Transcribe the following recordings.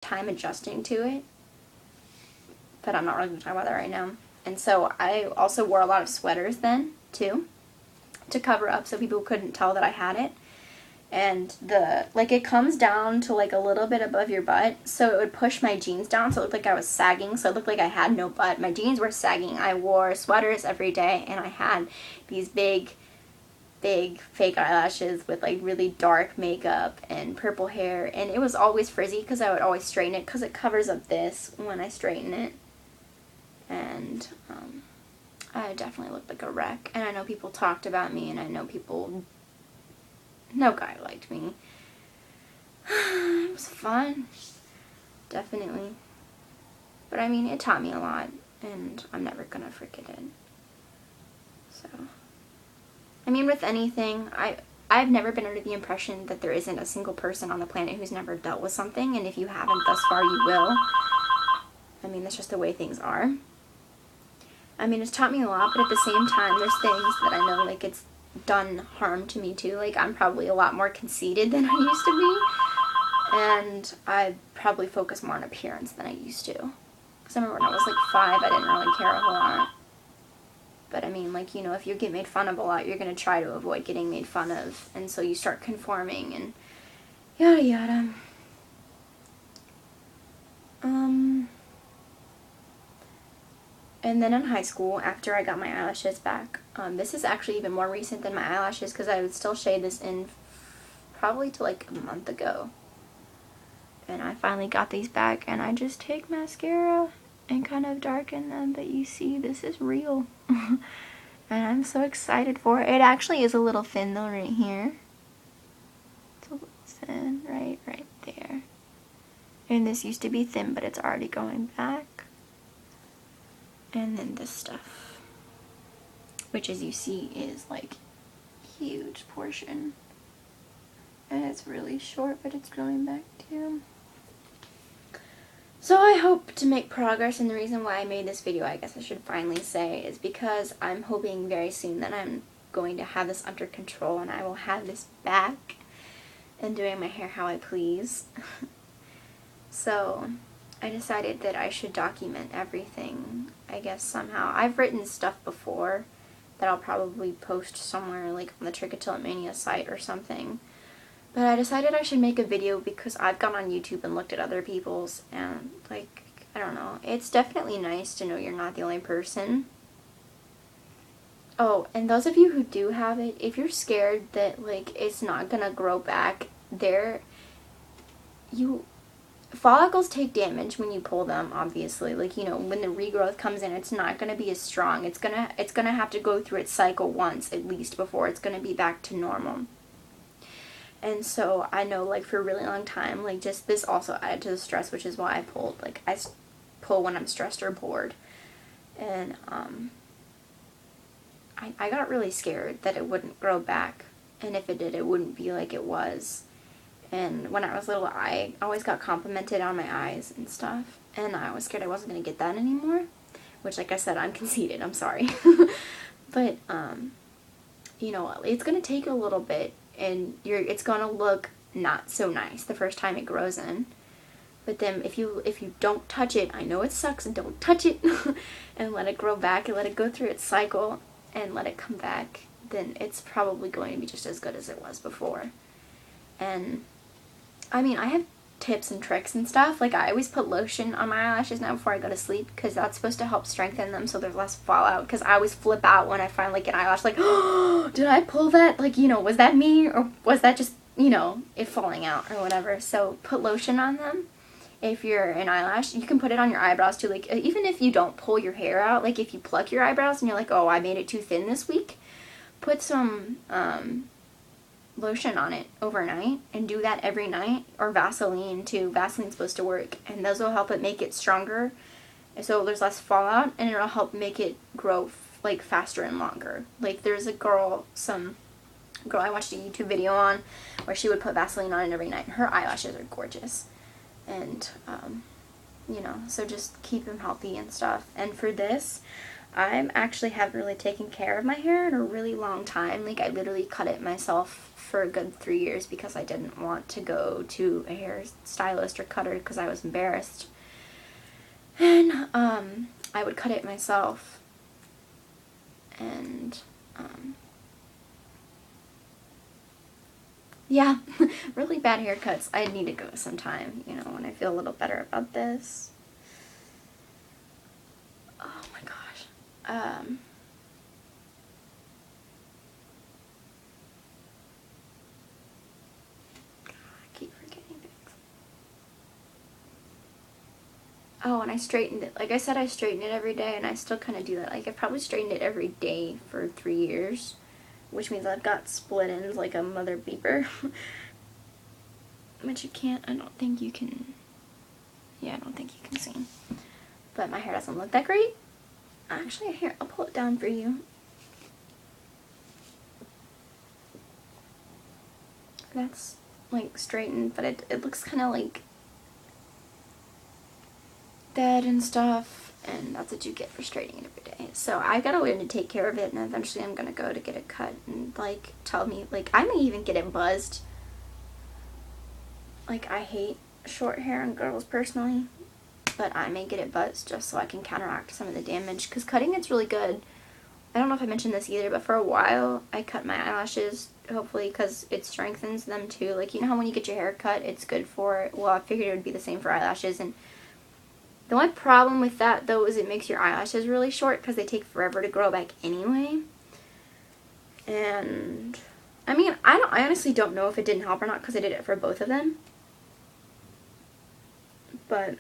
time adjusting to it, but I'm not really going to talk about that right now. And so I also wore a lot of sweaters then, too, to cover up so people couldn't tell that I had it. And it comes down to like a little bit above your butt, so it would push my jeans down, so it looked like I was sagging, so it looked like I had no butt. My jeans were sagging. I wore sweaters every day, and I had these big fake eyelashes with like really dark makeup and purple hair, and it was always frizzy because I would always straighten it because it covers up this when I straighten it. And I definitely looked like a wreck, and I know people talked about me, and I know no guy liked me. It was fun, definitely, but I mean, it taught me a lot, and I'm never gonna forget it. So I mean, with anything, I've never been under the impression that there isn't a single person on the planet who's never dealt with something, and if you haven't thus far, you will. I mean, that's just the way things are. I mean, it's taught me a lot, but at the same time, there's things that I know, like, it's done harm to me, too. Like, I'm probably a lot more conceited than I used to be, and I probably focus more on appearance than I used to. Because I remember when I was, like, 5, I didn't really care a whole lot. But, I mean, like, you know, if you get made fun of a lot, you're going to try to avoid getting made fun of, and so you start conforming, and yada yada. And then in high school, after I got my eyelashes back, this is actually even more recent than my eyelashes because I would still shade this in probably to like a month ago. And I finally got these back, and I just take mascara and kind of darken them, but you see, this is real. And I'm so excited for it. It actually is a little thin though right here. It's a little thin right there. And this used to be thin, but it's already going back. And then this stuff, which as you see is like huge portion. And it's really short, but it's growing back too. So I hope to make progress, and the reason why I made this video, I guess I should finally say, is because I'm hoping very soon that I'm going to have this under control and I will have this back and doing my hair how I please. So I decided that I should document everything, I guess, somehow. I've written stuff before that I'll probably post somewhere, like on the Trichotillomania site or something. But I decided I should make a video because I've gone on YouTube and looked at other people's, and, like, I don't know. It's definitely nice to know you're not the only person. Oh, and those of you who do have it, if you're scared that, like, it's not gonna grow back, follicles take damage when you pull them, obviously. Like, you know, when the regrowth comes in, it's not going to be as strong. It's gonna have to go through its cycle once, at least, before it's going to be back to normal. And so, I know, like, for a really long time, like, just this also added to the stress, which is why I pulled. Like, I pull when I'm stressed or bored. And, I got really scared that it wouldn't grow back. And if it did, it wouldn't be like it was. And when I was little, I always got complimented on my eyes and stuff. And I was scared I wasn't going to get that anymore. Which, like I said, I'm conceited. I'm sorry. But, you know, it's going to take a little bit. And it's going to look not so nice the first time it grows in. But then if you don't touch it, I know it sucks, and don't touch it. And let it grow back and let it go through its cycle and let it come back. Then it's probably going to be just as good as it was before. And I mean, I have tips and tricks and stuff. Like, I always put lotion on my eyelashes now before I go to sleep, because that's supposed to help strengthen them so there's less fallout. Because I always flip out when I find, like, an eyelash, like, oh, did I pull that? Like, you know, was that me? Or was that just, you know, it falling out or whatever? So put lotion on them. If you're an eyelash, you can put it on your eyebrows too. Like, even if you don't pull your hair out, like, if you pluck your eyebrows and you're like, oh, I made it too thin this week, put some, lotion on it overnight and do that every night, or Vaseline too. Vaseline's supposed to work, and those will help it make it stronger so there's less fallout, and it'll help make it grow like faster and longer. Like, there's a girl I watched a YouTube video on where she would put Vaseline on it every night, and her eyelashes are gorgeous. And you know, so just keep them healthy and stuff. And for this, I actually haven't really taken care of my hair in a really long time. Like, I literally cut it myself for a good 3 years because I didn't want to go to a hairstylist or cutter because I was embarrassed. And I would cut it myself. And yeah, really bad haircuts. I need to go sometime, you know, when I feel a little better about this. Oh my gosh. I keep forgetting things. Oh, and I straightened it. Like I said, I straighten it every day, and I still kind of do that. Like, I've probably straightened it every day for 3 years, which means I've got split ends like a mother beeper. Which you can't, I don't think you can, yeah, I don't think you can see. But my hair doesn't look that great. Actually, here, I'll pull it down for you. That's, like, straightened, but it looks kind of, like, dead and stuff, and that's what you get for straightening it every day. So I gotta learn to take care of it, and eventually I'm gonna go to get it cut, and, like, tell me, like, I may even get it buzzed. Like, I hate short hair on girls, personally, but I may get it buzzed just so I can counteract some of the damage, because cutting it's really good. I don't know if I mentioned this either, but for a while I cut my eyelashes, hopefully, because it strengthens them too. Like, you know how when you get your hair cut, it's good for it? Well, I figured it would be the same for eyelashes, and the only problem with that, though, is it makes your eyelashes really short because they take forever to grow back anyway. And, I mean, I honestly don't know if it didn't help or not because I did it for both of them. But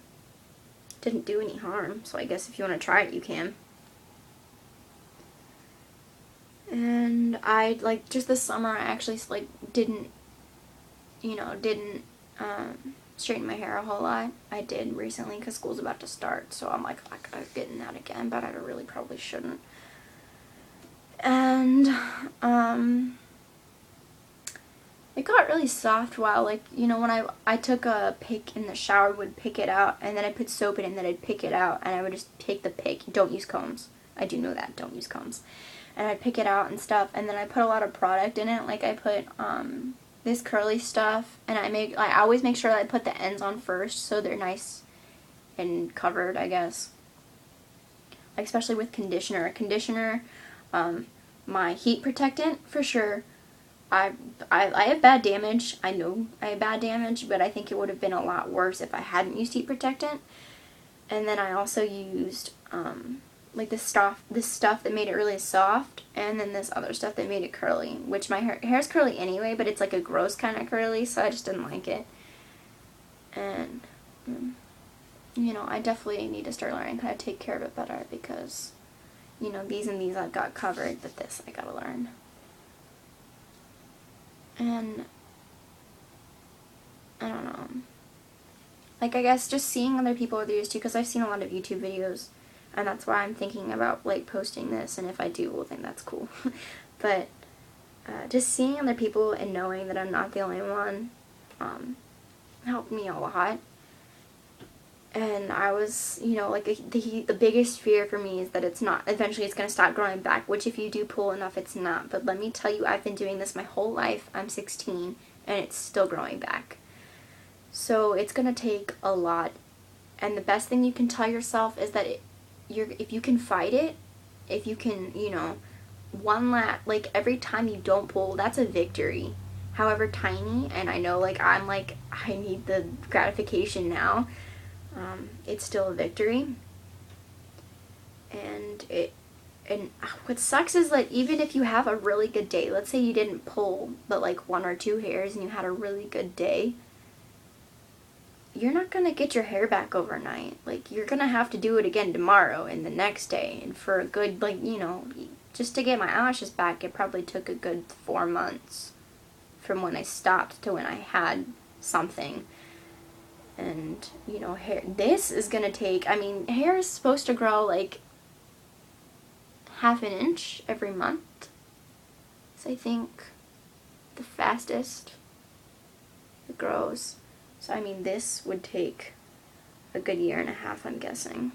didn't do any harm, so I guess if you want to try it, you can. And I, like, just this summer, I actually, like, didn't straighten my hair a whole lot. I did recently because school's about to start, so I'm like, I gotta get in that again, but I really probably shouldn't. And, it got really soft while, like, you know, when I took a pick in the shower, would pick it out, and then I put soap in it, and then I'd pick it out, and I would just take the pick. Don't use combs. I do know that. Don't use combs. And I'd pick it out and stuff, and then I put a lot of product in it. Like, I put, this curly stuff, and I always make sure that I put the ends on first, so they're nice and covered, I guess. Like, especially with conditioner. Conditioner, my heat protectant, for sure. I have bad damage. I know I have bad damage, but I think it would have been a lot worse if I hadn't used heat protectant. And then I also used like this stuff that made it really soft, and then this other stuff that made it curly, which my hair's curly anyway, but it's like a gross kind of curly, so I just didn't like it. And you know, I definitely need to start learning how to take care of it better, because, you know, these and these I've got covered, but this I gotta learn. And I don't know, like, I guess just seeing other people with yours too, because I've seen a lot of YouTube videos, and that's why I'm thinking about, like, posting this, and if I do, well, then that's cool. But just seeing other people and knowing that I'm not the only one helped me a lot. And I was, you know, like, the biggest fear for me is that eventually it's going to stop growing back, which if you do pull enough, it's not. But let me tell you, I've been doing this my whole life. I'm 16, and it's still growing back. So it's going to take a lot. And the best thing you can tell yourself is that if you can fight it, if you can, you know, like, every time you don't pull, that's a victory. However tiny, and I know, like, I'm like, I need the gratification now. It's still a victory. And what sucks is, like, even if you have a really good day, let's say you didn't pull but like 1 or 2 hairs and you had a really good day, you're not gonna get your hair back overnight. Like, you're gonna have to do it again tomorrow and the next day, and for a good, like, you know, just to get my eyelashes back, it probably took a good 4 months from when I stopped to when I had something. And, you know, this is gonna take, I mean, hair is supposed to grow like ½ an inch every month. So I think the fastest it grows. So, I mean, this would take a good 1.5 years, I'm guessing.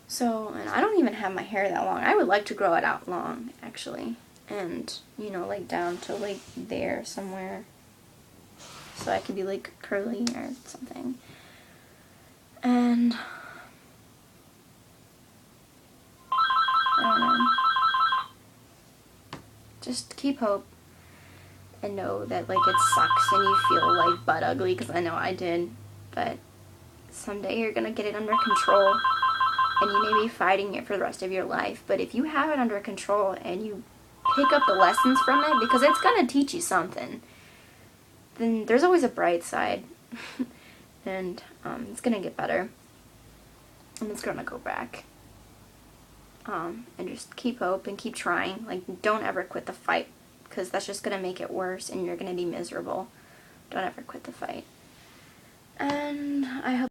So, and I don't even have my hair that long. I would like to grow it out long, actually. And, you know, like down to like there somewhere. So I could be like curly or something. And I don't know. Just keep hope and know that like it sucks and you feel like butt ugly, because I know I did. But someday you're gonna get it under control, and you may be fighting it for the rest of your life. But if you have it under control and you pick up the lessons from it, because it's gonna teach you something, then there's always a bright side. And it's gonna get better, and it's gonna go back. And just keep hope and keep trying. Like, don't ever quit the fight, because that's just gonna make it worse and you're gonna be miserable. Don't ever quit the fight. And I hope